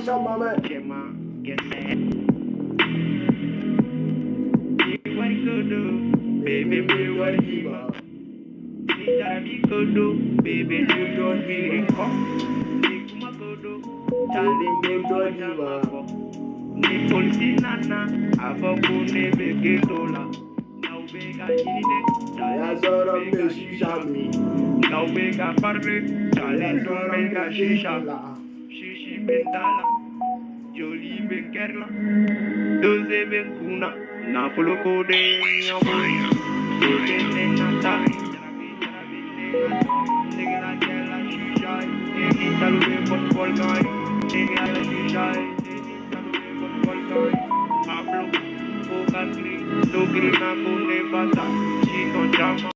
Sharp, my man. Baby, me what you are. Baby, you don't feel it. Charlie, me what you are. Ni polisi nana, avoko ne beke dola. Now bega jine, ya zoro me shisha mi. Now bega parle, chale zoro bega shisha. Shishi bendala, joli benkerla, doze benkuna. Na fulo kode nyaboya, doze nenata. Nigga na jela shisha, nigga salube pot polkai, nigga la shisha. Pablo, Boca, no grina con nevada, chino llama.